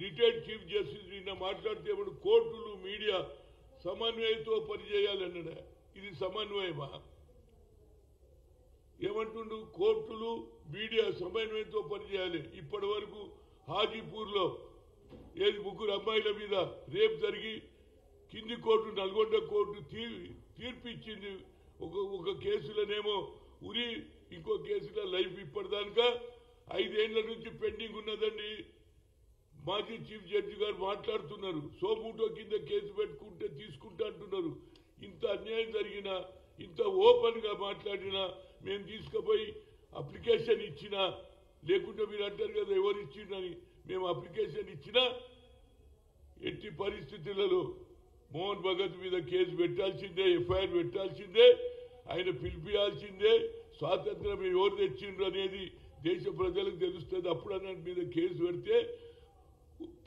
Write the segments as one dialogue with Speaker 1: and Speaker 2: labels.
Speaker 1: Retired chief justice నిన్న మాట్లాడితే కోర్టులు మీడియా సమన్వయంతో పనిచేయాలన్నాడు. ఇది సమన్వయమా? ఏమంటుండు? కోర్టులు మీడియా సమన్వయంతో పనిచేయాలి. ఇప్పటి వరకు హాజీపూర్లో ముగ్గురు అమ్మాయిల మీద రేపు జరిగి కింది కోర్టు నల్గొండ కోర్టు తీర్పు ఇచ్చింది. ఒక కేసులోనేమో ఉరి, ఇంకో కేసులో లైఫ్. ఇప్పటిదాకా 5 ఏళ్ల నుంచి పెండింగ్ ఉన్నదండి. మాజీ చీఫ్ జడ్జి గారు మాట్లాడుతున్నారు, సోమూటో కింద కేసు పెట్టుకుంటే తీసుకుంటా అంటున్నారు. ఇంత అన్యాయం జరిగినా, ఇంత ఓపెన్ గా మాట్లాడినా, మేము తీసుకుపోయి అప్లికేషన్ ఇచ్చినా, లేకుంటే మీరు అంటారు కదా ఎవరు ఇచ్చిందని, మేము అప్లికేషన్ ఇచ్చినా ఎట్టి పరిస్థితులలో మోహన్ భగత్ మీద కేసు పెట్టాల్సిందే, ఎఫ్ఐఆర్ పెట్టాల్సిందే, ఆయన పిలిపియాల్సిందే. స్వాతంత్రం ఎవరు తెచ్చిండ్రు అనేది దేశ ప్రజలకు తెలుస్తుంది. అప్పుడు అన్నట్టు మీద కేసు పెడితే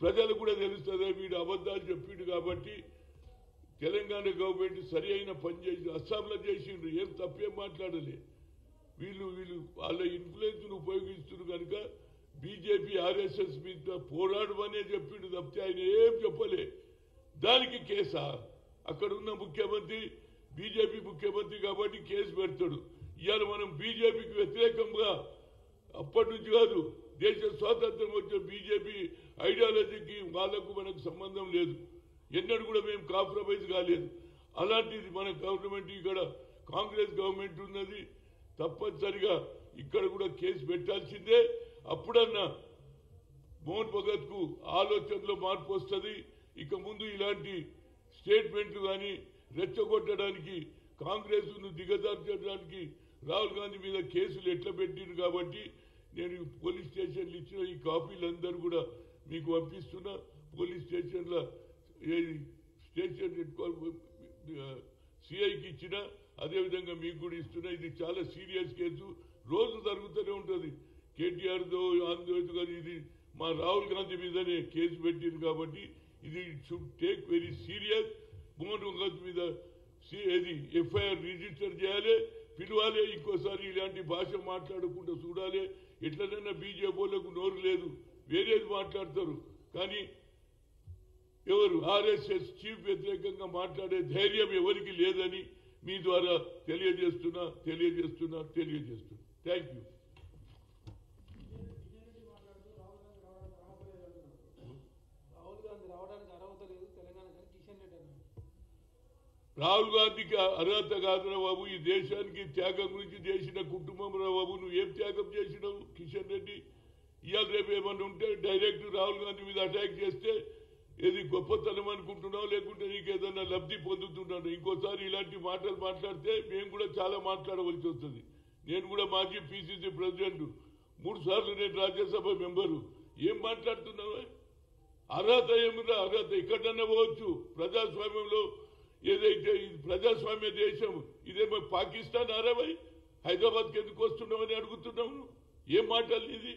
Speaker 1: ప్రజలకు కూడా తెలుస్తుంది వీడు అబద్ధాలు చెప్పిండు. కాబట్టి తెలంగాణ గవర్నమెంట్ సరి అయిన పని చేసి అస్సాంలో చేసిండ్రు, ఏం తప్పేం మాట్లాడలే. వీళ్ళు వాళ్ళ ఇన్ఫ్లుయెన్స్ ను ఉపయోగిస్తున్నారు కనుక బీజేపీ ఆర్ఎస్ఎస్ మీద పోరాడమనే చెప్పిండు తప్పితే ఆయన ఏం చెప్పలే. దానికి కేసా? అక్కడ ఉన్న ముఖ్యమంత్రి బీజేపీ ముఖ్యమంత్రి కాబట్టి కేసు పెడతాడు. ఇవాళ మనం బీజేపీకి వ్యతిరేకంగా అప్పటి నుంచి కాదు, దేశ స్వాతంత్రం వచ్చే బీజేపీ ఐడియాలజీకి వాళ్లకు మనకు సంబంధం లేదు. ఎన్నడూ కూడా మేము కాంప్రమైజ్ కాలేదు. అలాంటిది మన గవర్నమెంట్, ఇక్కడ కాంగ్రెస్ గవర్నమెంట్ ఉన్నది, తప్పనిసరిగా ఇక్కడ కూడా కేసు పెట్టాల్సిందే. అప్పుడన్నా మోహన్ భగత్ కు ఆలోచనలో మార్పు వస్తుంది. ఇక ముందు ఇలాంటి స్టేట్మెంట్లు కానీ రెచ్చగొట్టడానికి, కాంగ్రెస్ ను దిగజార్చడానికి రాహుల్ గాంధీ మీద కేసులు ఎట్లా పెట్టిండు. కాబట్టి నేను పోలీస్ స్టేషన్లు ఇచ్చిన ఈ కాపీలందరూ కూడా మీకు పంపిస్తున్నా. పోలీస్ స్టేషన్ల స్టేషన్ సిఐకి ఇచ్చిన, అదేవిధంగా మీకు కూడా ఇస్తున్నా. ఇది చాలా సీరియస్ కేసు, రోజు జరుగుతూనే ఉంటుంది. కేటీఆర్తో ఆంధ్రతో కానీ ఇది మా రాహుల్ గాంధీ మీదనే కేసు పెట్టింది. కాబట్టి ఇది should take very serious. Mohan Bhagat మీద ఎఫ్ఐఆర్ రిజిస్టర్ చేయాలి, పిలవాలి. ఇంకోసారి ఇలాంటి భాష మాట్లాడకుండా చూడాలి. ఎట్లనైనా బీజేపీ వాళ్ళకు నోరు లేదు, వేరేది మాట్లాడతారు. కానీ ఎవరు ఆర్ఎస్ఎస్ చీఫ్ వ్యతిరేకంగా మాట్లాడే ధైర్యం ఎవరికి లేదని మీ ద్వారా తెలియజేస్తున్నా. Thank you. రాహుల్ గాంధీకి అర్హత కాదురా బాబు, ఈ దేశానికి త్యాగం గురించి చేసిన కుటుంబం రా బాబు. నువ్వు ఏం త్యాగం చేసినావు కిషన్ రెడ్డి? ఇవాళ రేపు ఏమన్నా ఉంటే డైరెక్ట్ రాహుల్ గాంధీ మీద అటాక్ చేస్తే ఏది గొప్పతనం అనుకుంటున్నావు, లేకుంటే నీకు ఏదన్నా లబ్ధి పొందుతున్నాడు. ఇంకోసారి ఇలాంటి మాటలు మాట్లాడితే మేము కూడా చాలా మాట్లాడవలసి వస్తుంది. నేను కూడా మాజీ పిసిసి ప్రెసిడెంట్, 3 సార్లు నేను రాజ్యసభ మెంబరు. ఏం మాట్లాడుతున్నావు? అర్హత ఏమిరా? అర్హత ఎక్కడన్నా పోవచ్చు. ప్రజాస్వామ్యంలో ఏదైతే ఇది ప్రజాస్వామ్య దేశం, ఇదేమో పాకిస్తాన్ అరవై హైదరాబాద్కి ఎందుకు వస్తున్నామని అడుగుతున్నాము. ఏం మాటలు ఇది?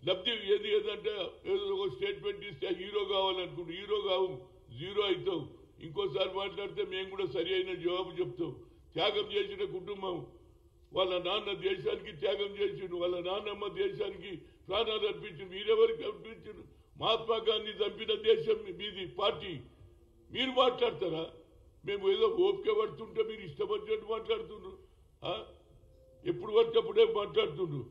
Speaker 1: లబ్ధి ఏదంటే ఏదో ఒక స్టేట్మెంట్ ఇస్తే హీరో కావాలనుకుంటు, హీరో కావు, జీరో అవుతావు. ఇంకోసారి మాట్లాడితే మేము కూడా సరి అయిన జవాబు చెప్తాం. త్యాగం చేసిన కుటుంబం, వాళ్ళ నాన్న దేశానికి త్యాగం చేసిండు, వాళ్ళ నాన్నమ్మ దేశానికి ప్రాణాలు అర్పించిండు. మీరెవరికి అర్పించారు? మహాత్మా గాంధీ చంపిన దేశం మీది పార్టీ. మీరు మాట్లాడతారా? మేము ఏదో ఓపిక పడుతుంటే మీరు ఇష్టపడినట్టు మాట్లాడుతుండ్రు. ఎప్పుడు పడితే అప్పుడే మాట్లాడుతుండ్రు.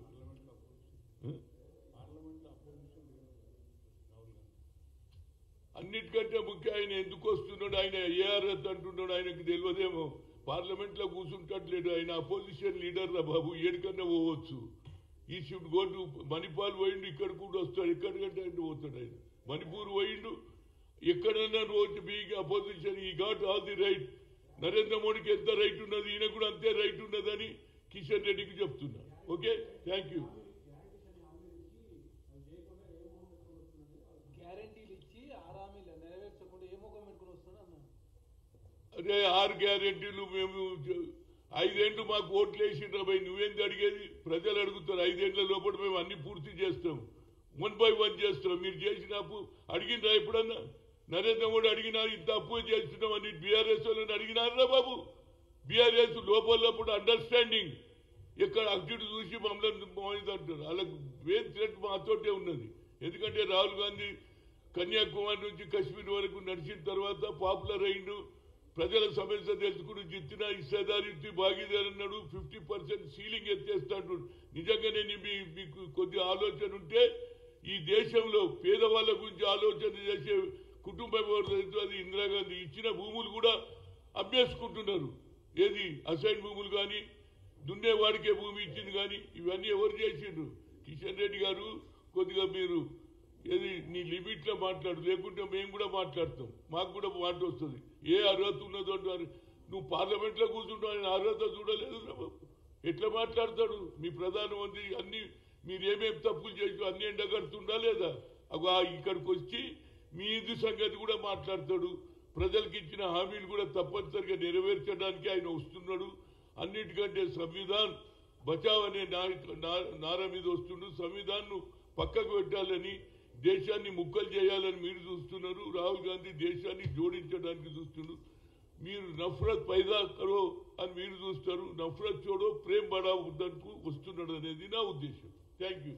Speaker 1: అన్నిటికంటే ముఖ్యం ఆయన ఎందుకు వస్తున్నాడు, ఆయన ఏఆర్ఎస్ అంటున్నాడు, ఆయనకు తెలియదేమో. పార్లమెంట్ లో కూర్చుంటట్లేడు. ఆయన అపోజిషన్ లీడర్ రా బాబు, ఏడికన్నా పోవచ్చు. ఈ షుడ్ గో టు మణిపాల్ పోయిండు, ఇక్కడ కూడా వస్తాడు. ఎక్కడికంటే ఆయన పోతాడు. ఆయన మణిపూర్ పోయిండు, ఎక్కడన్నా రోజు బీయింగ్ అపోజిషన్ ఈ got all the right. Narendra మోడీకి ఎంత రైట్ ఉన్నది, ఈయన కూడా అంతే రైట్ ఉన్నదని కిషన్ రెడ్డికి చెప్తున్నా. Okay, thank you. అదే 6 గ్యారెంటీలు మేము 5 ఏళ్ళు మాకు ఓట్లు వేసిండ్రా భయ్, నువ్వేంది అడిగేది? ప్రజలు అడుగుతారు. 5 ఏళ్ల లోపల మేము అన్ని పూర్తి చేస్తాం, 1 by 1 చేస్తాం. మీరు చేసిన అప్పు అడిగినరా ఎప్పుడన్నా? నరేంద్ర మోడీ అడిగినారు, ఇంత అప్పు చేస్తున్నాం అని బీఆర్ఎస్ వాళ్ళని అడిగినారా బాబు? బీఆర్ఎస్ లోపలప్పుడు అండర్స్టాండింగ్, ఎక్కడ అర్జుడు చూసి మమ్మల్ని అంటారు. వాళ్ళకు వేన్ థ్రెట్ మాతోటే ఉన్నది. ఎందుకంటే రాహుల్ గాంధీ కన్యాకుమారి నుంచి కాశ్మీర్ వరకు నడిచిన తర్వాత పాపులర్ అయిండు. ప్రజల సమస్య తెలుసుకుని జిత్తిన హిస్సేదారి భాగీదారు అన్నాడు. 50% సీలింగ్ ఎత్తేస్తాడు. నిజంగానే మీకు కొద్ది ఆలోచన ఉంటే ఈ దేశంలో పేదవాళ్ళ గురించి ఆలోచన చేసే కుటుంబం ఎవరితో అది ఇందిరాగాంధీ ఇచ్చిన భూములు కూడా అమ్మేసుకుంటున్నారు. ఏది అసైన్ భూములు కానీ దున్నేవాడికే భూమి ఇచ్చింది కానీ ఇవన్నీ ఎవరు చేసిండ్రు? కిషన్ రెడ్డి గారు కొద్దిగా మీరు ఏది నీ లిమిట్లో మాట్లాడు, లేకుంటే మేము కూడా మాట్లాడతాం. మాకు కూడా మాట వస్తుంది. ఏ అర్హత ఉన్నదో అంటారు. నువ్వు పార్లమెంట్లో కూర్చుంటావు, ఆయన అర్హత చూడలేదు. ఎట్లా మాట్లాడతాడు మీ ప్రధానమంత్రి? అన్ని మీరేమేమి తప్పులు చేసి అన్ని ఎండగడుతుండా లేదా? ఇక్కడికి వచ్చి మీ ఇది సంగతి కూడా మాట్లాడతాడు. ప్రజలకు ఇచ్చిన హామీలు కూడా తప్పనిసరిగా నెరవేర్చడానికి ఆయన వస్తున్నాడు. అన్నిటికంటే సంవిధాన్ బచావ్ అనే నార మీద వస్తుండు. సంవిధాన్ను పక్కకు పెట్టాలని, దేశాన్ని ముక్కలు చేయాలని మీరు చూస్తున్నారు. రాహుల్ గాంధీ దేశాన్ని జోడించడానికి చూస్తున్నారు. మీరు నఫరత్ పైదా కరో అని మీరు చూస్తారు. నఫరత్ చూడో ప్రేమ్ బడా ఉద్దకు వస్తున్నాడు అనేది నా ఉద్దేశం. Thank you.